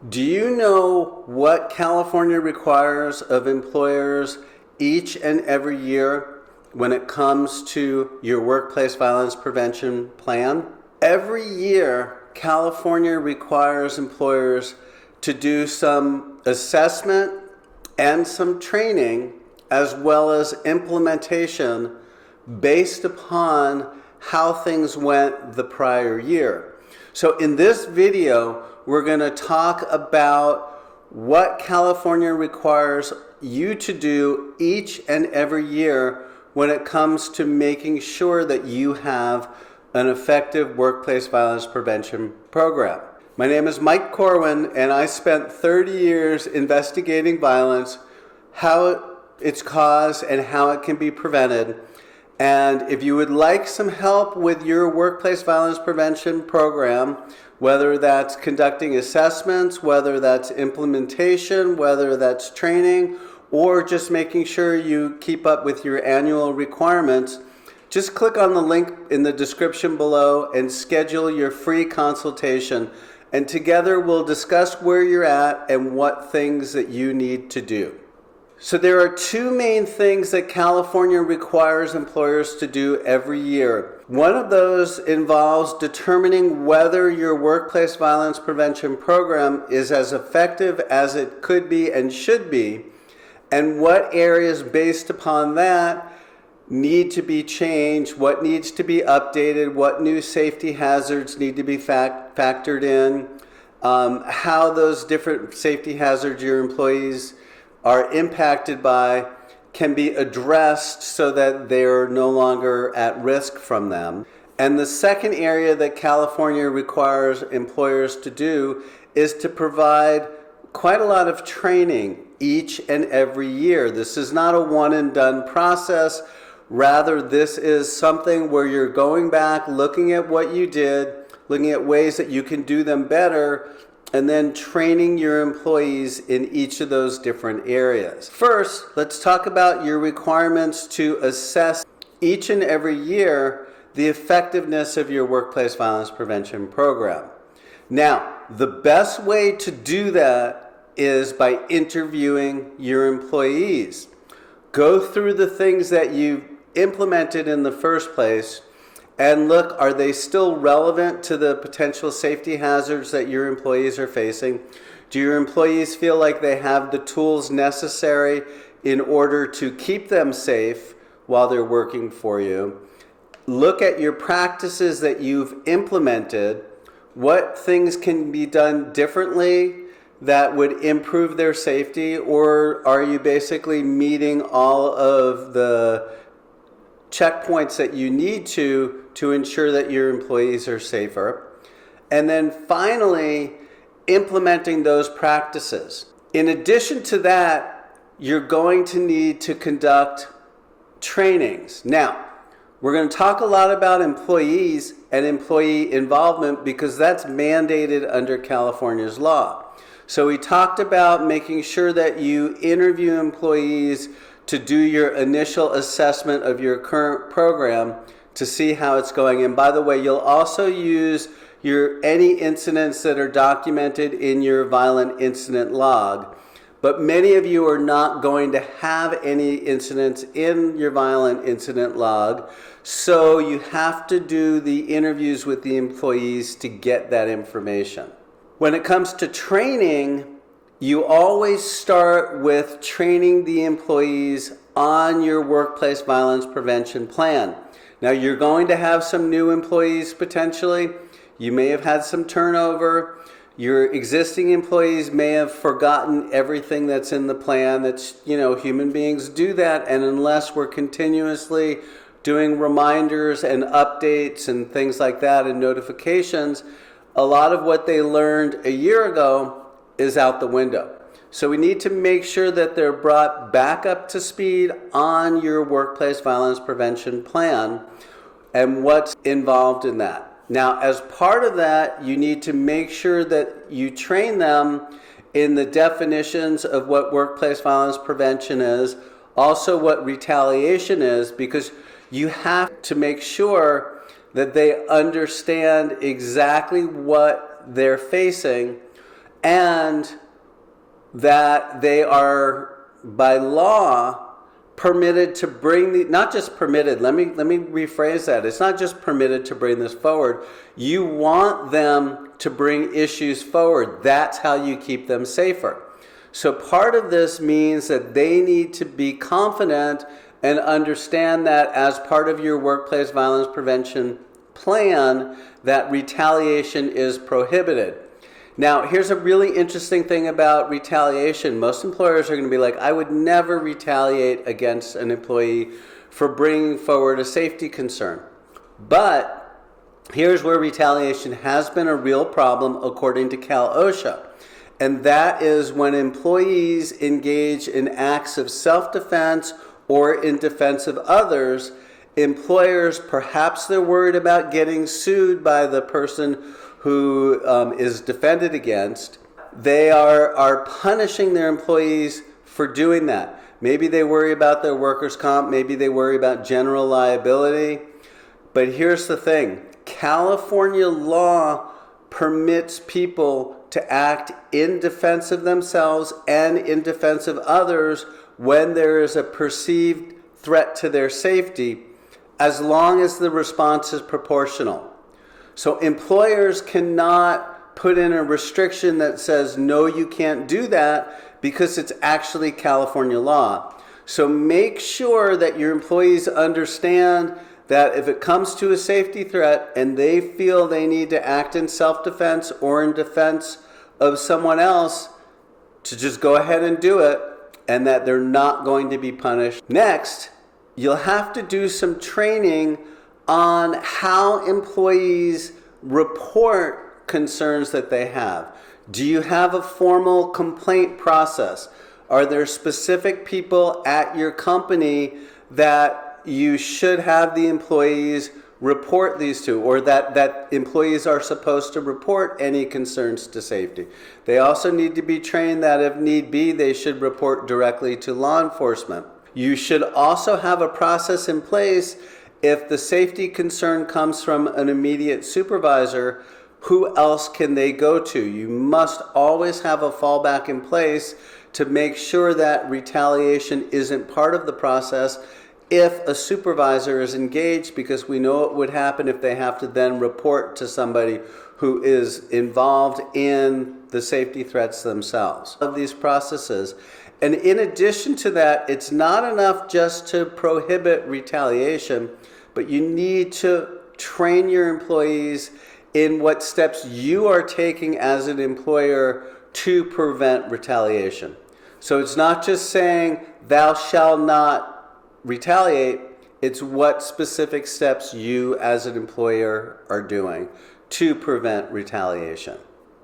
Do you know what California requires of employers each and every year when it comes to your workplace violence prevention plan? Every year, California requires employers to do some assessment and some training as well as implementation based upon how things went the prior year. So in this video, we're going to talk about what California requires you to do each and every year when it comes to making sure that you have an effective workplace violence prevention program. My name is Mike Corwin, and I spent 30 years investigating violence, how it's caused and how it can be prevented. And if you would like some help with your workplace violence prevention program, whether that's conducting assessments, whether that's implementation, whether that's training, or just making sure you keep up with your annual requirements, just click on the link in the description below and schedule your free consultation. And together we'll discuss where you're at and what things that you need to do. So there are two main things that California requires employers to do every year. One of those involves determining whether your workplace violence prevention program is as effective as it could be and should be, and what areas based upon that need to be changed, what needs to be updated, what new safety hazards need to be factored in, how those different safety hazards your employees are impacted by can be addressed so that they're no longer at risk from them. And the second area that California requires employers to do is to provide quite a lot of training each and every year. This is not a one and done process. Rather, this is something where you're going back, looking at what you did, looking at ways that you can do them better, and then training your employees in each of those different areas. First, let's talk about your requirements to assess each and every year the effectiveness of your workplace violence prevention program. Now, the best way to do that is by interviewing your employees. Go through the things that you've implemented in the first place and look, are they still relevant to the potential safety hazards that your employees are facing? Do your employees feel like they have the tools necessary in order to keep them safe while they're working for you? Look at your practices that you've implemented. What things can be done differently that would improve their safety? Or are you basically meeting all of the checkpoints that you need to ensure that your employees are safer? And then finally, implementing those practices. In addition to that, you're going to need to conduct trainings. Now, we're going to talk a lot about employees and employee involvement because that's mandated under California's law. So we talked about making sure that you interview employees to do your initial assessment of your current program to see how it's going. And by the way, you'll also use any incidents that are documented in your violent incident log. But many of you are not going to have any incidents in your violent incident log, so you have to do the interviews with the employees to get that information. When it comes to training, you always start with training the employees on your workplace violence prevention plan. Now, you're going to have some new employees potentially. You may have had some turnover. Your existing employees may have forgotten everything that's in the plan. That's, human beings do that. And unless we're continuously doing reminders and updates and things like that and notifications, a lot of what they learned a year ago is out the window. So we need to make sure that they're brought back up to speed on your workplace violence prevention plan and what's involved in that. Now, as part of that, you need to make sure that you train them in the definitions of what workplace violence prevention is, also what retaliation is, because you have to make sure that they understand exactly what they're facing and that they are, by law, permitted to bring the, not just permitted, let me rephrase that. It's not just permitted to bring this forward. You want them to bring issues forward. That's how you keep them safer. So part of this means that they need to be confident and understand that as part of your workplace violence prevention plan, that retaliation is prohibited. Now, here's a really interesting thing about retaliation. Most employers are going to be like, I would never retaliate against an employee for bringing forward a safety concern. But here's where retaliation has been a real problem according to Cal OSHA. And that is when employees engage in acts of self-defense or in defense of others. Employers, perhaps they're worried about getting sued by the person who is defended against. They are punishing their employees for doing that. Maybe they worry about their workers' comp, maybe they worry about general liability. But here's the thing, California law permits people to act in defense of themselves and in defense of others when there is a perceived threat to their safety, as long as the response is proportional. So employers cannot put in a restriction that says, no, you can't do that, because it's actually California law. So make sure that your employees understand that if it comes to a safety threat and they feel they need to act in self-defense or in defense of someone else, to just go ahead and do it, and that they're not going to be punished. Next, you'll have to do some training on how employees report concerns that they have. Do you have a formal complaint process? Are there specific people at your company that you should have the employees report these to, or that employees are supposed to report any concerns to safety? They also need to be trained that if need be, they should report directly to law enforcement. You should also have a process in place if the safety concern comes from an immediate supervisor. Who else can they go to? You must always have a fallback in place to make sure that retaliation isn't part of the process if a supervisor is engaged, because we know what would happen if they have to then report to somebody who is involved in the safety threats themselves. Of these processes. And in addition to that, it's not enough just to prohibit retaliation, but you need to train your employees in what steps you are taking as an employer to prevent retaliation. So it's not just saying, thou shalt not retaliate, it's what specific steps you as an employer are doing to prevent retaliation.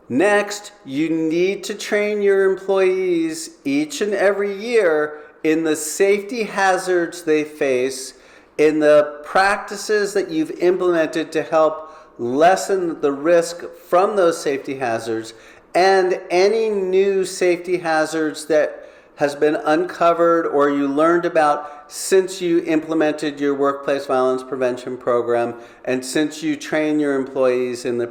Next, you need to train your employees each and every year in the safety hazards they face, in the practices that you've implemented to help lessen the risk from those safety hazards, and any new safety hazards that has been uncovered or you learned about since you implemented your workplace violence prevention program and since you trained your employees in the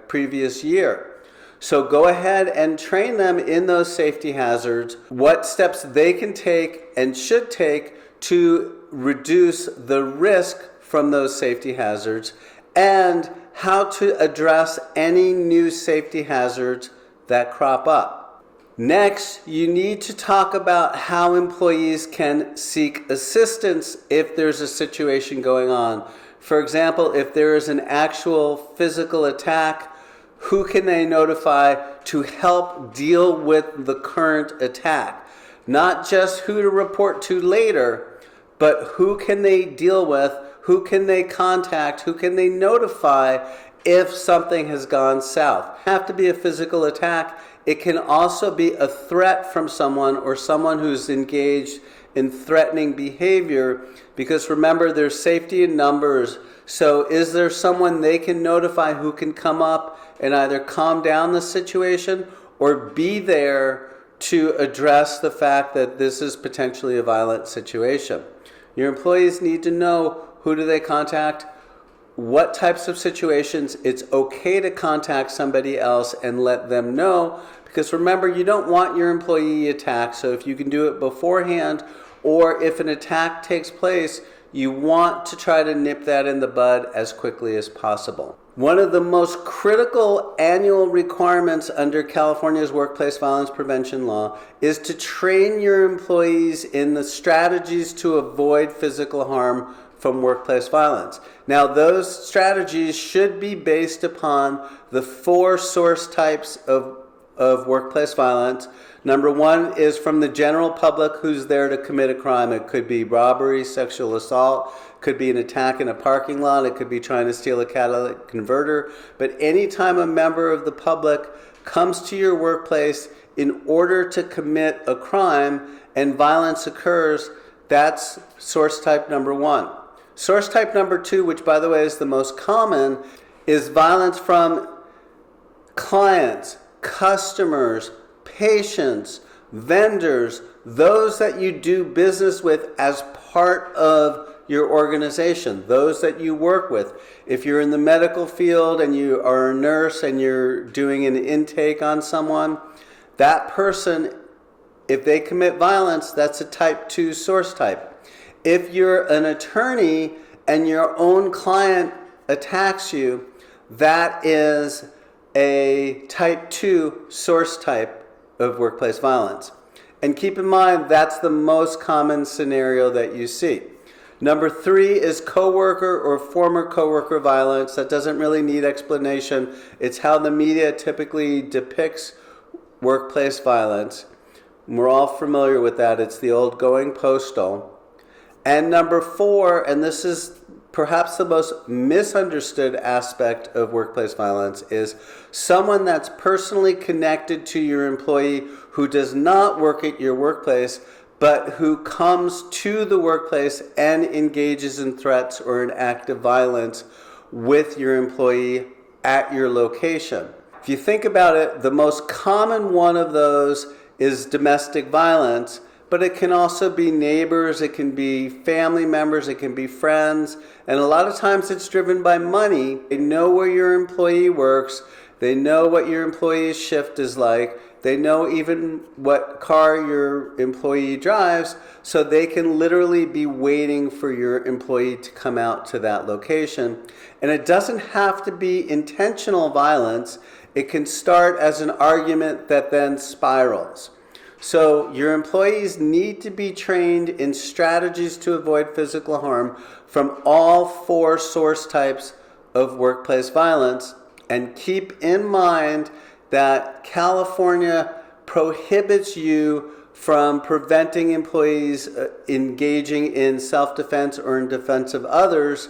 previous year. So go ahead and train them in those safety hazards, what steps they can take and should take to reduce the risk from those safety hazards, and how to address any new safety hazards that crop up. Next, you need to talk about how employees can seek assistance if there's a situation going on. For example, if there is an actual physical attack, who can they notify to help deal with the current attack? Not just who to report to later, but who can they deal with, who can they contact, who can they notify if something has gone south. It doesn't have to be a physical attack. It can also be a threat from someone or someone who's engaged in threatening behavior, because remember, there's safety in numbers. So is there someone they can notify who can come up and either calm down the situation or be there to address the fact that this is potentially a violent situation? Your employees need to know, who do they contact, what types of situations it's okay to contact somebody else and let them know, Because remember, you don't want your employee attacked, so if you can do it beforehand, or if an attack takes place, you want to try to nip that in the bud as quickly as possible. One of the most critical annual requirements under California's workplace violence prevention law is to train your employees in the strategies to avoid physical harm from workplace violence. Now, those strategies should be based upon the 4 source types of workplace violence. Number 1 is from the general public who's there to commit a crime. It could be robbery, sexual assault, could be an attack in a parking lot, it could be trying to steal a catalytic converter. But anytime a member of the public comes to your workplace in order to commit a crime and violence occurs, that's source type number 1. Source type number 2, which by the way is the most common, is violence from clients, customers, patients, vendors, those that you do business with as part of your organization, those that you work with. If you're in the medical field and you are a nurse and you're doing an intake on someone, that person, if they commit violence, that's a type 2 source type. If you're an attorney and your own client attacks you, that is a type 2 source type of workplace violence. And keep in mind, that's the most common scenario that you see. Number 3 is coworker or former coworker violence. That doesn't really need explanation. It's how the media typically depicts workplace violence. We're all familiar with that. It's the old going postal. And number 4, and this is perhaps the most misunderstood aspect of workplace violence, is someone that's personally connected to your employee who does not work at your workplace, but who comes to the workplace and engages in threats or in active violence with your employee at your location. If you think about it, the most common one of those is domestic violence, but it can also be neighbors, it can be family members, it can be friends, and a lot of times it's driven by money. They know where your employee works, they know what your employee's shift is like, they know even what car your employee drives, so they can literally be waiting for your employee to come out to that location. And it doesn't have to be intentional violence. It can start as an argument that then spirals. So your employees need to be trained in strategies to avoid physical harm from all 4 source types of workplace violence. And keep in mind that California prohibits you from preventing employees engaging in self-defense or in defense of others.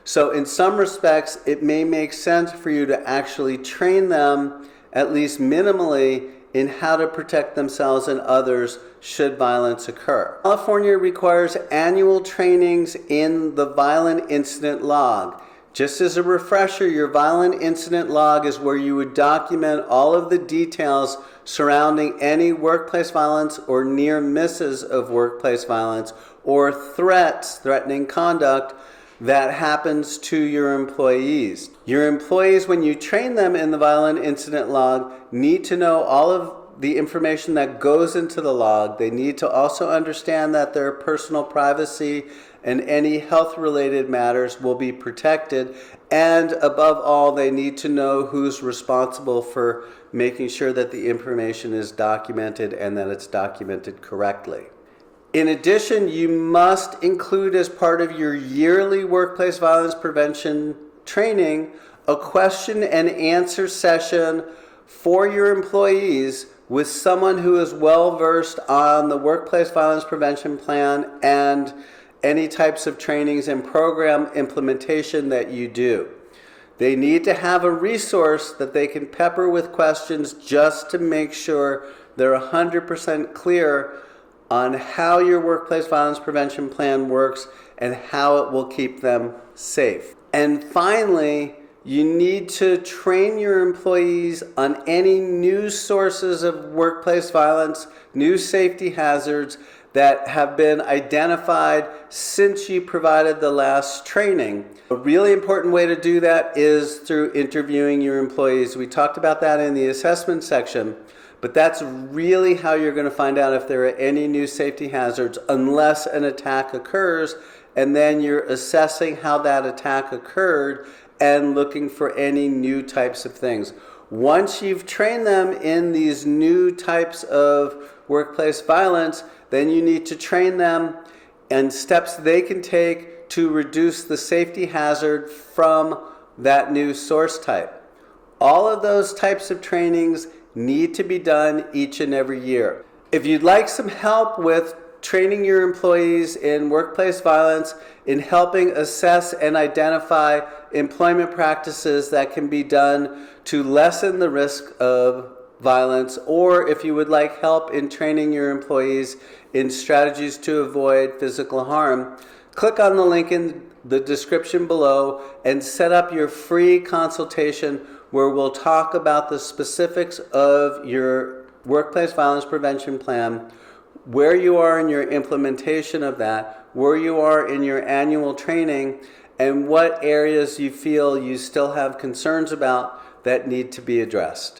So in some respects, it may make sense for you to actually train them, at least minimally, in how to protect themselves and others should violence occur. California requires annual trainings in the violent incident log. Just as a refresher, your violent incident log is where you would document all of the details surrounding any workplace violence or near misses of workplace violence or threats, threatening conduct that happens to your employees. Your employees, when you train them in the violent incident log, need to know all of the information that goes into the log. They need to also understand that their personal privacy and any health-related matters will be protected. And above all, they need to know who's responsible for making sure that the information is documented and that it's documented correctly. In addition, you must include as part of your yearly workplace violence prevention training a question and answer session for your employees with someone who is well versed on the workplace violence prevention plan and any types of trainings and program implementation that you do. They need to have a resource that they can pepper with questions just to make sure they're 100% clear on how your workplace violence prevention plan works and how it will keep them safe. And finally, you need to train your employees on any new sources of workplace violence, new safety hazards that have been identified since you provided the last training. A really important way to do that is through interviewing your employees. We talked about that in the assessment section. But that's really how you're going to find out if there are any new safety hazards unless an attack occurs, and then you're assessing how that attack occurred and looking for any new types of things. Once you've trained them in these new types of workplace violence, then you need to train them and steps they can take to reduce the safety hazard from that new source type. All of those types of trainings need to be done each and every year. If you'd like some help with training your employees in workplace violence, in helping assess and identify employment practices that can be done to lessen the risk of violence, or if you would like help in training your employees in strategies to avoid physical harm, click on the link in the description below and set up your free consultation where we'll talk about the specifics of your workplace violence prevention plan, where you are in your implementation of that, where you are in your annual training, and what areas you feel you still have concerns about that need to be addressed.